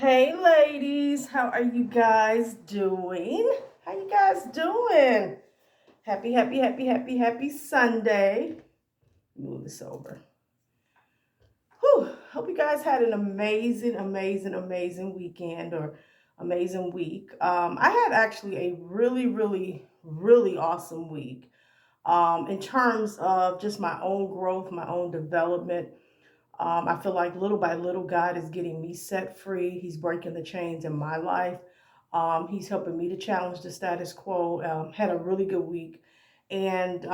Hey ladies, how are you guys doing? How you guys doing? Happy Sunday. Move this over. Whew. Hope you guys had an amazing weekend or amazing week. I had actually a really awesome week. In terms of just my own growth, my own development. I feel like little by little, God is getting me set free. He's breaking the chains in my life. He's helping me to challenge the status quo. Had a really good week. And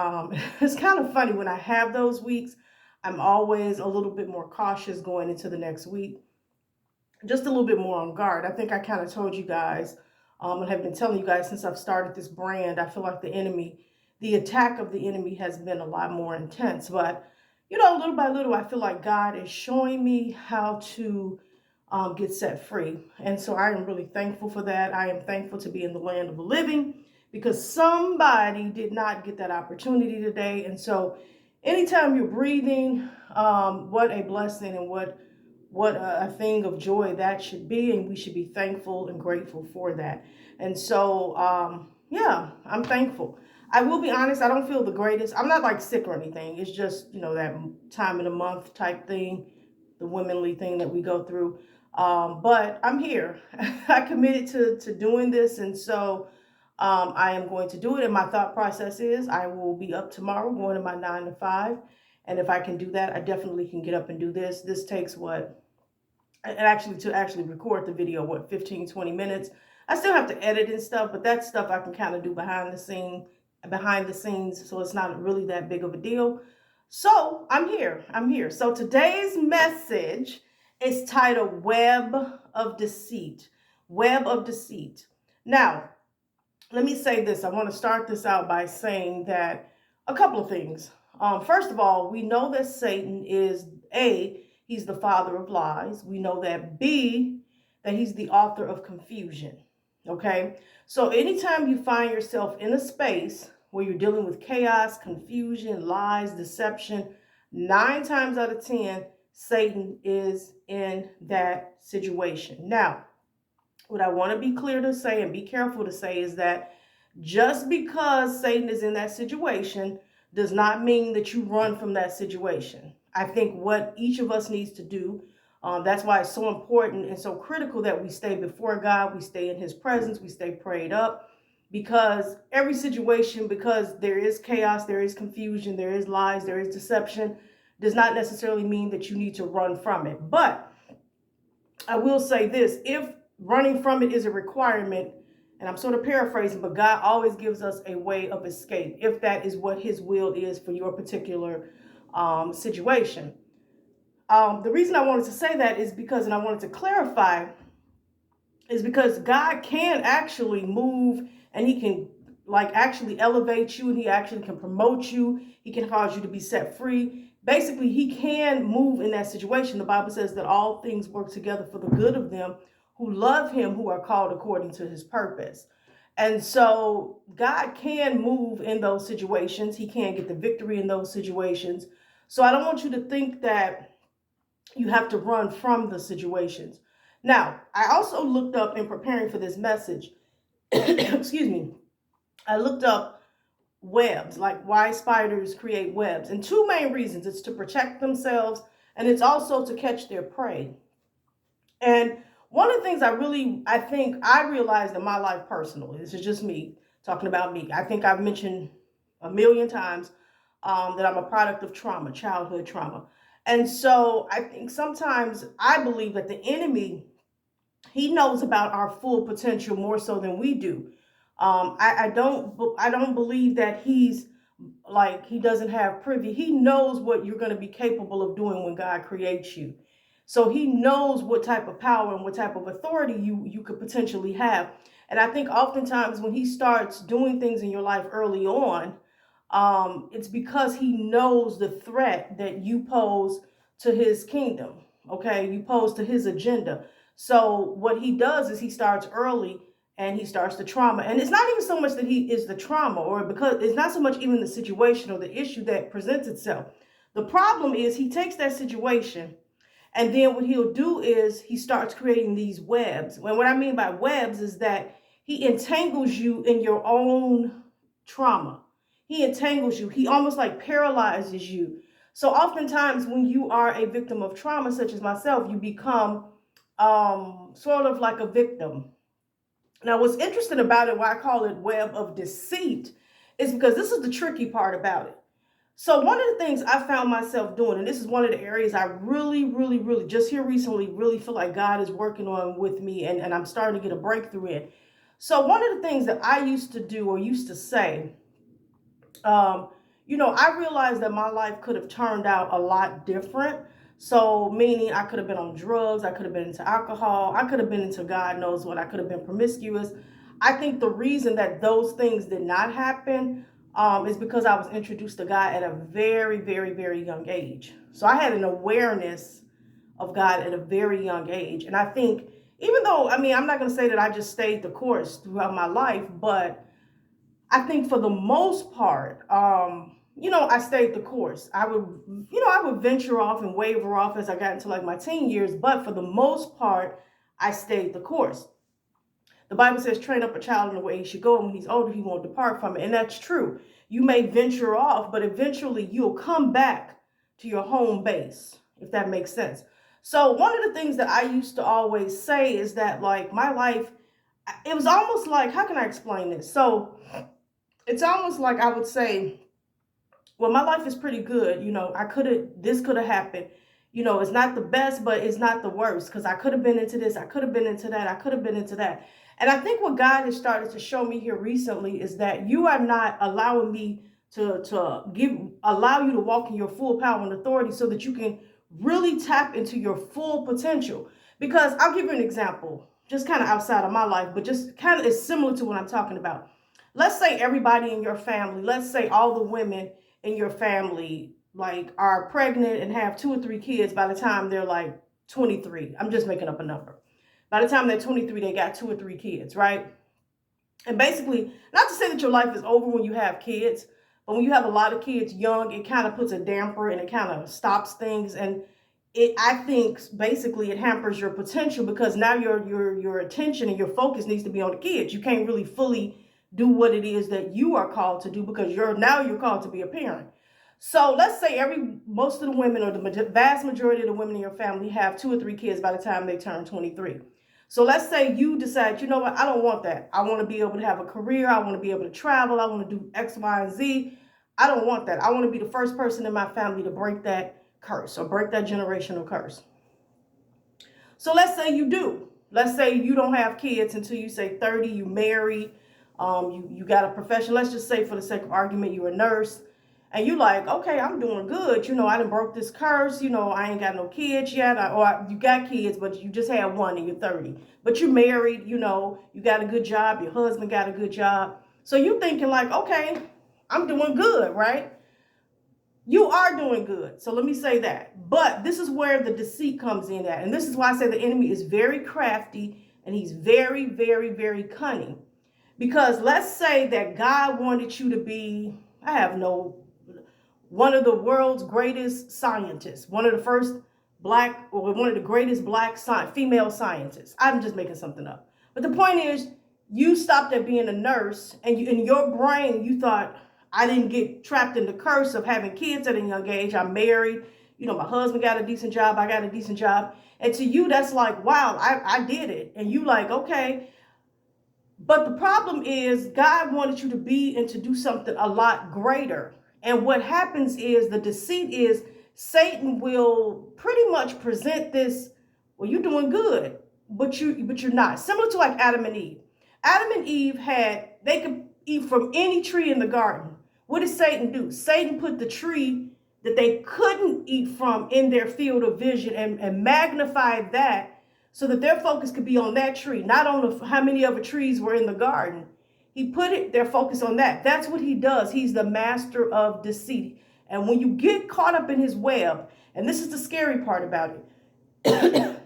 it's kind of funny when I have those weeks, I'm always a little bit more cautious going into the next week, just a little bit more on guard. I think I kind of told you guys and have been telling you guys since I've started this brand, I feel like the attack of the enemy has been a lot more intense. But little by little, I feel like God is showing me how to get set free. And so I am really thankful for that. I am thankful to be in the land of the living because somebody did not get that opportunity today. And so anytime you're breathing, what a blessing and what a thing of joy that should be. And we should be thankful and grateful for that. And so, yeah, I'm thankful. I will be honest, I don't feel the greatest. I'm not like sick or anything. It's just, that time of the month type thing, the womanly thing that we go through. But I'm here. I committed to doing this. And so I am going to do it. And my thought process is I will be up tomorrow going to my 9 to 5. And if I can do that, I definitely can get up and do this. This takes to actually record the video, 15, 20 minutes. I still have to edit and stuff, but that stuff I can kind of do behind the scenes. So it's not really that big of a deal. So I'm here. So today's message is titled Web of Deceit. Web of Deceit. Now, let me say this. I want to start this out by saying that a couple of things. First of all, we know that Satan is he's the father of lies. We know that that he's the author of confusion. Okay. So anytime you find yourself in a space where you're dealing with chaos, confusion, lies, deception, 9 times out of 10, Satan is in that situation. Now, what I want to be clear to say and be careful to say is that just because Satan is in that situation does not mean that you run from that situation. I think what each of us needs to do, that's why it's so important and so critical that we stay before God, we stay in his presence, we stay prayed up, because every situation, because there is chaos, there is confusion, there is lies, there is deception, does not necessarily mean that you need to run from it. But I will say this, if running from it is a requirement, and I'm sort of paraphrasing, but God always gives us a way of escape if that is what his will is for your particular situation. The reason I wanted to say that is because, and I wanted to clarify, is because God can actually move and he can actually elevate you and he actually can promote you. He can cause you to be set free. Basically, he can move in that situation. The Bible says that all things work together for the good of them who love him, who are called according to his purpose. And so God can move in those situations. He can get the victory in those situations. So I don't want you to think that you have to run from the situations. Now, I also looked up in preparing for this message, excuse me, I looked up webs, like why spiders create webs. And 2 main reasons. It's to protect themselves and it's also to catch their prey. And one of the things I think I realized in my life personally, this is just me talking about me. I think I've mentioned a million times that I'm a product of trauma, childhood trauma. And so I think sometimes I believe that the enemy, he knows about our full potential more so than we do. I don't believe that he doesn't have privy. He knows what you're going to be capable of doing when God creates you. So he knows what type of power and what type of authority you could potentially have. And I think oftentimes when he starts doing things in your life early on, it's because he knows the threat that you pose to his kingdom. Okay, you pose to his agenda. So what he does is he starts early and he starts the trauma. And it's not even so much that he is the trauma, or because it's not so much even the situation or the issue that presents itself. The problem is he takes that situation And then what he'll do is he starts creating these webs. And what I mean by webs is that he entangles you in your own trauma. He entangles you. He almost like paralyzes you. So oftentimes when you are a victim of trauma, such as myself, you become sort of like a victim. Now, what's interesting about it, why I call it web of deceit, is because this is the tricky part about it. So one of the things I found myself doing, and this is one of the areas I really, just here recently, really feel like God is working on with me, and I'm starting to get a breakthrough in. So one of the things that I used to do or used to say, I realized that my life could have turned out a lot different. So, meaning I could have been on drugs, I could have been into alcohol, I could have been into God knows what, I could have been promiscuous. I think the reason that those things did not happen is because I was introduced to God at a very young age. So, I had an awareness of God at a very young age. And I think, even though, I'm not going to say that I just stayed the course throughout my life, but I think for the most part, I stayed the course. I would venture off and waver off as I got into like my teen years, but for the most part, I stayed the course. The Bible says, train up a child in the way he should go, and when he's older, he won't depart from it. And that's true. You may venture off, but eventually you'll come back to your home base, if that makes sense. So one of the things that I used to always say is that like my life, it was almost like, how can I explain this? So it's almost like I would say, well, my life is pretty good. This could have happened. It's not the best, but it's not the worst, because I could have been into this. I could have been into that. I could have been into that. And I think what God has started to show me here recently is that you are not allowing me to allow you to walk in your full power and authority so that you can really tap into your full potential. Because I'll give you an example, just kind of outside of my life, but just kind of is similar to what I'm talking about. Let's say everybody in your family, let's say all the women in your family like are pregnant and have 2 or 3 kids by the time they're like 23. I'm just making up a number. By the time they're 23, they got 2 or 3 kids, right? And basically, not to say that your life is over when you have kids, but when you have a lot of kids young, it kind of puts a damper and it kind of stops things. And I think basically it hampers your potential, because now your attention and your focus needs to be on the kids. You can't really fully do what it is that you are called to do, because you're called to be a parent. So let's say most of the women, or the vast majority of the women in your family, have 2 or 3 kids by the time they turn 23. So let's say you decide, you know what, I don't want that. I want to be able to have a career. I want to be able to travel. I want to do X, Y, and Z. I don't want that. I want to be the first person in my family to break that curse or break that generational curse. So let's say you do. Let's say you don't have kids until you say 30, you marry, you got a profession. Let's just say for the sake of argument, you're a nurse. And you like, okay, I'm doing good. I done broke this curse. I ain't got no kids yet. Or you got kids, but you just had one and you're 30. But you're married, you got a good job. Your husband got a good job. So you thinking like, okay, I'm doing good, right? You are doing good. So let me say that. But this is where the deceit comes in at. And this is why I say the enemy is very crafty and he's very cunning. Because let's say that God wanted you to be, one of the world's greatest scientists, one of the first black, or one of the greatest female scientists. I'm just making something up. But the point is, you stopped at being a nurse, and in your brain, you thought, I didn't get trapped in the curse of having kids at a young age. I'm married. My husband got a decent job. I got a decent job. And to you, that's like, wow, I did it. And you like, okay. But the problem is God wanted you to be and to do something a lot greater. And what happens is the deceit is Satan will pretty much present this, well, you're doing good, but you're not. Similar to like Adam and Eve. Adam and Eve they could eat from any tree in the garden. What did Satan do? Satan put the tree that they couldn't eat from in their field of vision and magnified that so that their focus could be on that tree, not on how many other trees were in the garden. He put their focus on that. That's what he does. He's the master of deceit. And when you get caught up in his web, and this is the scary part about it,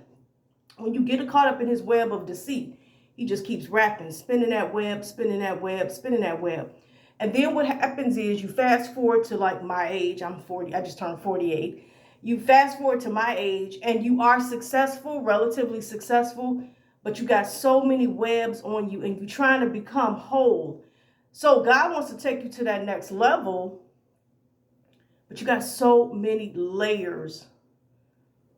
when you get caught up in his web of deceit, he just keeps wrapping, spinning that web, spinning that web, spinning that web. And then what happens is you fast forward to like my age, I'm 40, I just turned 48. You fast forward to my age and you are successful, relatively successful, but you got so many webs on you and you're trying to become whole. So God wants to take you to that next level, but you got so many layers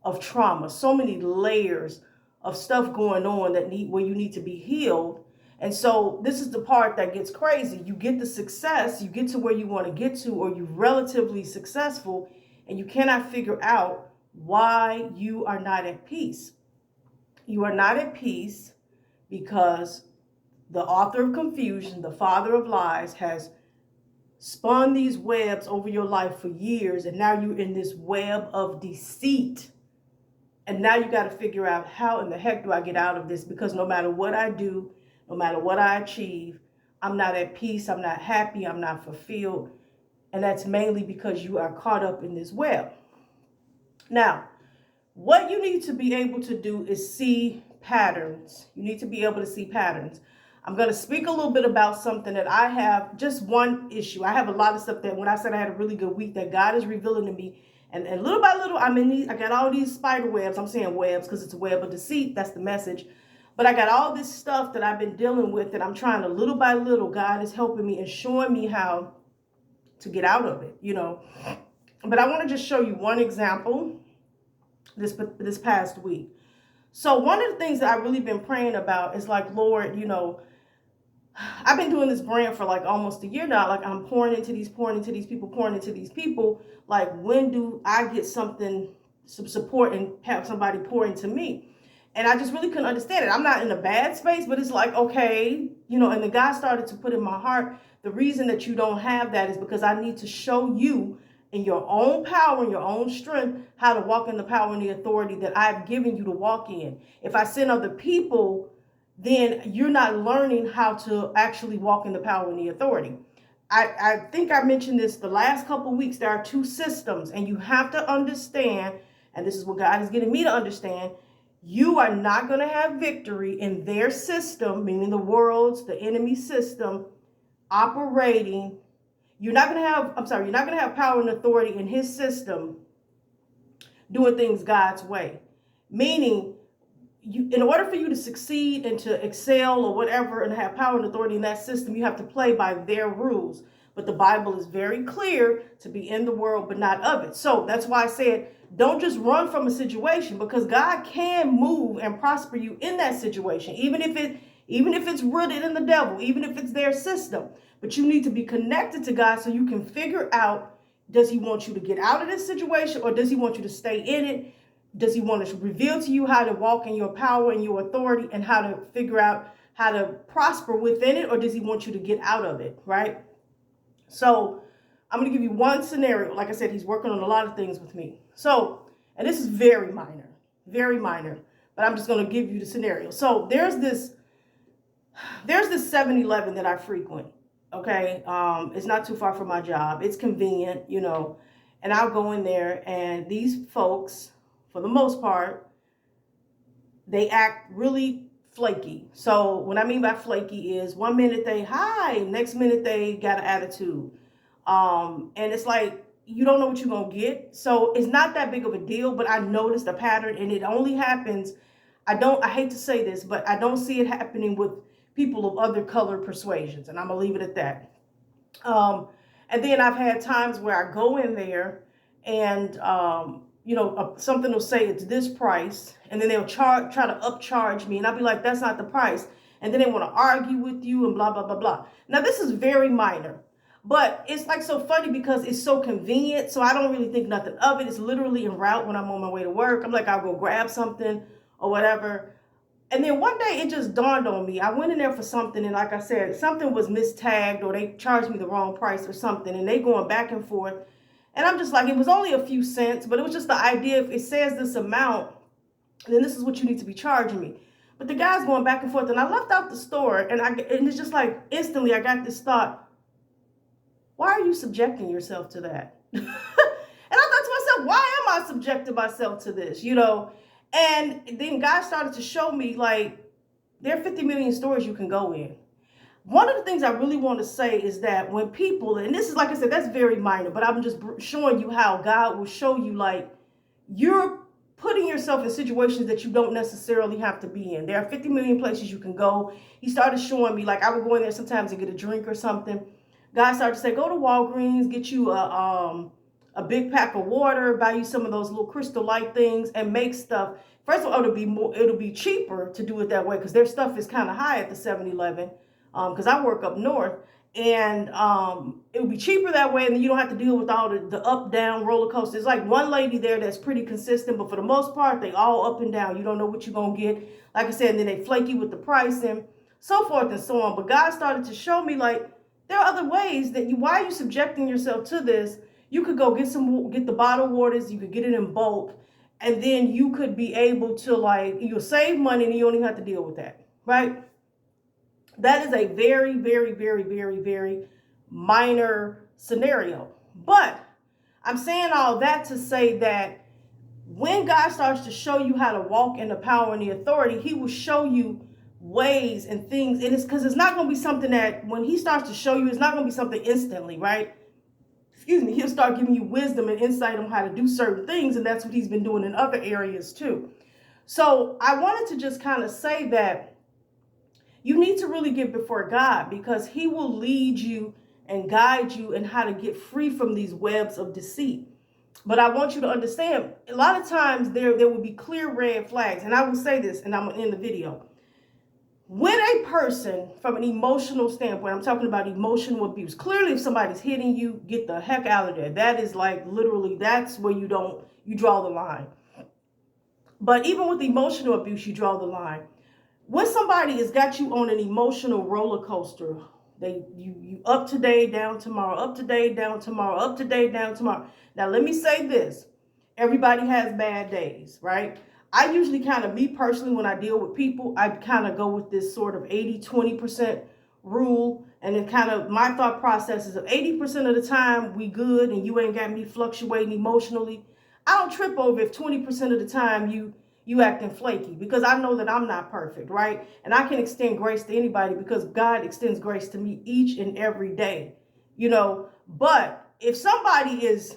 of trauma, so many layers of stuff going on where you need to be healed. And so this is the part that gets crazy. You get the success, you get to where you want to get to, or you're relatively successful, and you cannot figure out why you are not at peace. You are not at peace because the author of confusion, the father of lies, has spun these webs over your life for years, and now you're in this web of deceit. And now you got to figure out, how in the heck do I get out of this? Because no matter what I do, no matter what I achieve, I'm not at peace, I'm not happy, I'm not fulfilled. And that's mainly because you are caught up in this web. Now, what you need to be able to do is see patterns. You need to be able to see patterns. I'm going to speak a little bit about something that I have, just one issue. I have a lot of stuff that when I said I had a really good week that God is revealing to me. And little by little, I got all these spider webs. I'm saying webs because it's a web of deceit. That's the message. But I got all this stuff that I've been dealing with that I'm trying to, little by little, God is helping me and showing me how to get out of it, But I want to just show you one example this past week. So one of the things that I've really been praying about is like, Lord, I've been doing this brand for like almost a year now. Like I'm pouring into these people. Like, when do I get some support and have somebody pour into me? And I just really couldn't understand it. I'm not in a bad space, but it's like, okay, and the God started to put in my heart, the reason that you don't have that is because I need to show you in your own power and your own strength how to walk in the power and the authority that I've given you to walk in. If I send other people, then you're not learning how to actually walk in the power and the authority. I think I mentioned this the last couple of weeks. There are two systems, and you have to understand, and this is what God is getting me to understand, you are not going to have victory in their system, meaning the world's, the enemy system, operating. You're not going to have power and authority in his system doing things God's way. Meaning, in order for you to succeed and to excel or whatever and have power and authority in that system, you have to play by their rules. But the Bible is very clear to be in the world, but not of it. So that's why I said, don't just run from a situation, because God can move and prosper you in that situation, even if it's rooted in the devil, even if it's their system. But you need to be connected to God so you can figure out, does he want you to get out of this situation, or does he want you to stay in it? Does he want to reveal to you how to walk in your power and your authority and how to figure out how to prosper within it? Or does he want you to get out of it, right? So I'm going to give you one scenario. Like I said, he's working on a lot of things with me. So, and this is very minor, but I'm just going to give you the scenario. So there's this 7-Eleven that I frequent. Okay. It's not too far from my job. It's convenient, and I'll go in there, and these folks, for the most part, they act really flaky. So what I mean by flaky is 1 minute they hi, next minute they got an attitude. And it's like, you don't know what you're going to get. So it's not that big of a deal, but I noticed a pattern, and it only happens, I hate to say this, but I don't see it happening with people of other color persuasions. And I'm going to leave it at that. And then I've had times where I go in there and, something will say it's this price, and then they'll try to upcharge me, and I'll be like, that's not the price. And then they want to argue with you and blah, blah, blah, blah. Now, this is very minor, but it's like so funny because it's so convenient. So I don't really think nothing of it. It's literally en route when I'm on my way to work. I'm like, I'll go grab something or whatever. And then one day it just dawned on me. I went in there for something, and like I said, something was mistagged, or they charged me the wrong price or something, and they going back and forth. And I'm just like, it was only a few cents, but it was just the idea, if it says this amount, then this is what you need to be charging me. But the guy's going back and forth, and I left out the store, and it's just like instantly I got this thought, why are you subjecting yourself to that? And I thought to myself, why am I subjecting myself to this, And then God started to show me, like, there are 50 million stores you can go in. One of the things I really want to say is that when people, and this is, like I said, that's very minor, but I'm just showing you how God will show you, like, you're putting yourself in situations that you don't necessarily have to be in. There are 50 million places you can go. He started showing me, like, I would go in there sometimes and get a drink or something. Guys started to say, go to Walgreens, get you a big pack of water, buy you some of those little Crystal Light things, and make stuff. First of all, it'll be cheaper to do it that way because their stuff is kind of high at the 7-Eleven. Because I work up north, and it would be cheaper that way, and then you don't have to deal with all the up down roller coasters. There's like one lady there that's pretty consistent, but for the most part, they all up and down. You don't know what you're gonna get. Like I said, and then they flake you with the pricing, so forth and so on. But God started to show me, like, there are other ways that why are you subjecting yourself to this? You could go get the bottled waters, you could get it in bulk, and then you could be able to, like, you'll save money and you don't even have to deal with that, right? That is a very, very, very, very, very minor scenario. But I'm saying all that to say that when God starts to show you how to walk in the power and the authority, he will show you ways and things. And it's because it's not going to be something that when he starts to show you, it's not going to be something instantly, right? Excuse me. He'll start giving you wisdom and insight on how to do certain things. And that's what he's been doing in other areas too. So I wanted to just kind of say that you need to really get before God, because he will lead you and guide you in how to get free from these webs of deceit. But I want you to understand, a lot of times there will be clear red flags. And I will say this, and I'm going to end the video. When a person, from an emotional standpoint, I'm talking about emotional abuse. Clearly, if somebody's hitting you, get the heck out of there. That is like literally, that's where you draw the line. But even with emotional abuse, you draw the line. When somebody has got you on an emotional roller coaster, you up today, down tomorrow, up today, down tomorrow, up today, down tomorrow. Now, let me say this. Everybody has bad days, right? I usually me personally, when I deal with people, I kind of go with this sort of 80-20% rule. And then my thought process is of 80% of the time we good and you ain't got me fluctuating emotionally. I don't trip over if 20% of the time you acting flaky, because I know that I'm not perfect, right? And I can extend grace to anybody because God extends grace to me each and every day, But if somebody is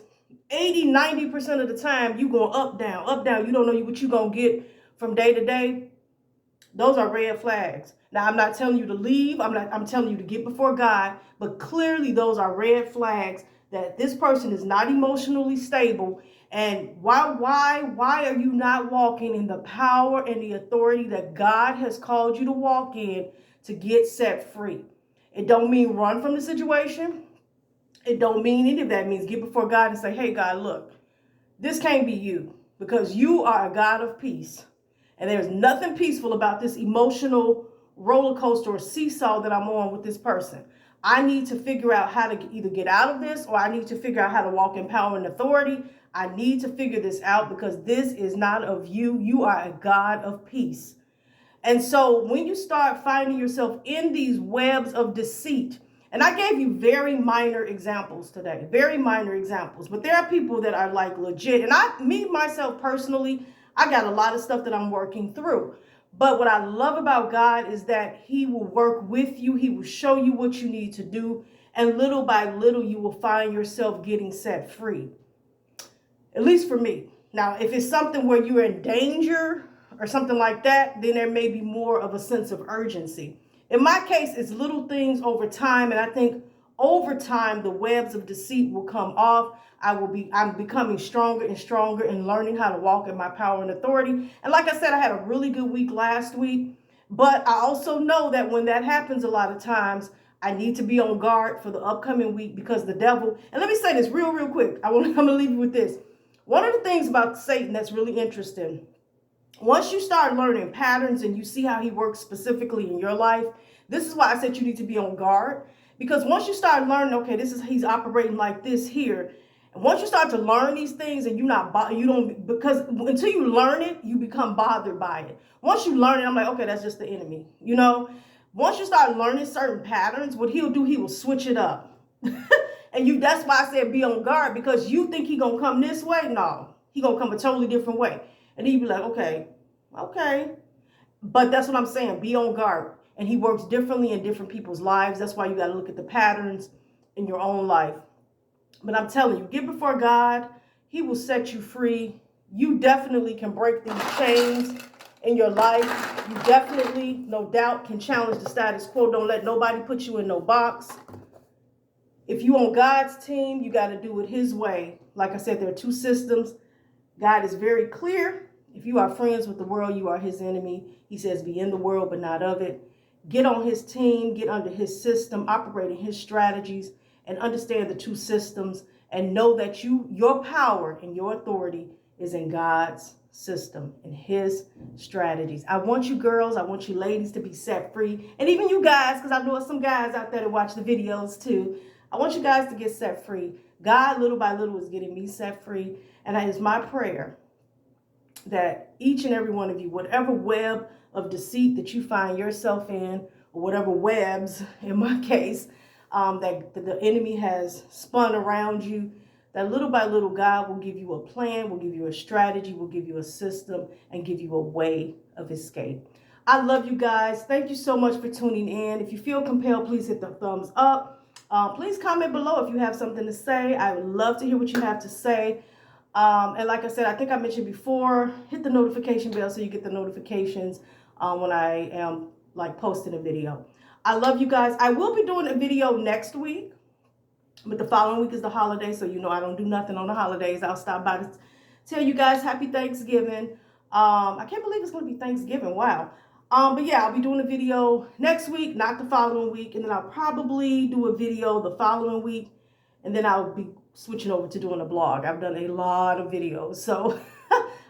80-90% of the time you going up, down, you don't know what you're going to get from day to day, those are red flags. Now, I'm not telling you to leave. I'm telling you to get before God, but clearly those are red flags that this person is not emotionally stable. And why are you not walking in the power and the authority that God has called you to walk in to get set free? It don't mean run from the situation. It don't mean any of that. It means get before God and say, hey, God, look, this can't be you, because you are a God of peace. And there's nothing peaceful about this emotional roller coaster or seesaw that I'm on with this person. I need to figure out how to either get out of this, or I need to figure out how to walk in power and authority. I need to figure this out, because this is not of you. You are a God of peace. And so when you start finding yourself in these webs of deceit, and I gave you very minor examples today, very minor examples, but there are people that are like legit. And me, myself personally, I got a lot of stuff that I'm working through. But what I love about God is that he will work with you. He will show you what you need to do. And little by little, you will find yourself getting set free. At least for me. Now, if it's something where you're in danger or something like that, then there may be more of a sense of urgency. In my case, it's little things over time. And I think over time, the webs of deceit will come off. I'm becoming stronger and stronger and learning how to walk in my power and authority. And like I said, I had a really good week last week. But I also know that when that happens a lot of times, I need to be on guard for the upcoming week, because the devil, and let me say this real quick. I'm going to leave you with this. One of the things about Satan that's really interesting, once you start learning patterns and you see how he works specifically in your life, this is why I said you need to be on guard. Because once you start learning, okay, he's operating like this here. And once you start to learn these things, and because until you learn it, you become bothered by it. Once you learn it, I'm like, okay, that's just the enemy. Once you start learning certain patterns, what he'll do, he will switch it up. And that's why I said be on guard, because you think he gonna come this way. No, he gonna come a totally different way. And he'd be like, okay. But that's what I'm saying. Be on guard. And he works differently in different people's lives. That's why you got to look at the patterns in your own life. But I'm telling you, get before God. He will set you free. you definitely can break these chains in your life. You definitely, no doubt, can challenge the status quo. Don't let nobody put you in no box. If you on God's team, you got to do it his way. Like I said, there are two systems. God is very clear. If you are friends with the world, you are his enemy. He says, be in the world, but not of it. Get on his team, get under his system, operate in his strategies, and understand the two systems, and know that your power and your authority is in God's system and his strategies. I want you girls, I want you ladies to be set free. And even you guys, because I know some guys out there that watch the videos too. I want you guys to get set free. God, little by little, is getting me set free. And that is my prayer, that each and every one of you, whatever web of deceit that you find yourself in, or whatever webs, in my case, that the enemy has spun around you, that little by little, God will give you a plan, will give you a strategy, will give you a system, and give you a way of escape. I love you guys. Thank you so much for tuning in. If you feel compelled, please hit the thumbs up. Please comment below if you have something to say. I would love to hear what you have to say. And like I said, I think I mentioned before, hit the notification bell so you get the notifications when I am posting a video. I love you guys. I will be doing a video next week, but the following week is the holiday, so you know I don't do nothing on the holidays. I'll stop by to tell you guys happy Thanksgiving. I can't believe it's going to be Thanksgiving. Wow. But yeah, I'll be doing a video next week, not the following week. And then I'll probably do a video the following week. And then I'll be switching over to doing a blog. I've done a lot of videos. So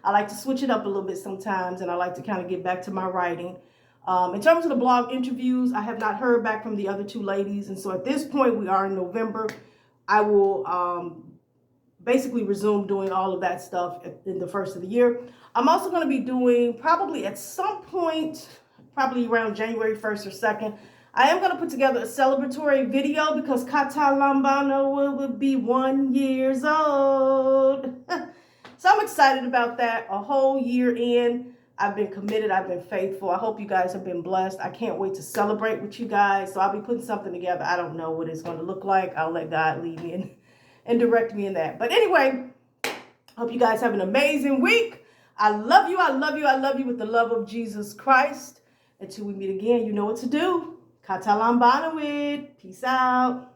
I like to switch it up a little bit sometimes. And I like to kind of get back to my writing. In terms of the blog interviews, I have not heard back from the other two ladies. And so at this point, we are in November. I will basically resume doing all of that stuff in the first of the year. I'm also going to be doing, probably at some point, probably around January 1st or 2nd, I am going to put together a celebratory video because Kata Lambano will be 1 year old. So I'm excited about that. A whole year in, I've been committed, I've been faithful. I hope you guys have been blessed. I can't wait to celebrate with you guys. So I'll be putting something together. I don't know what it's going to look like. I'll let God lead me and direct me in that. But anyway, hope you guys have an amazing week. I love you. I love you. I love you with the love of Jesus Christ. Until we meet again, you know what to do. Katalambanawid. Peace out.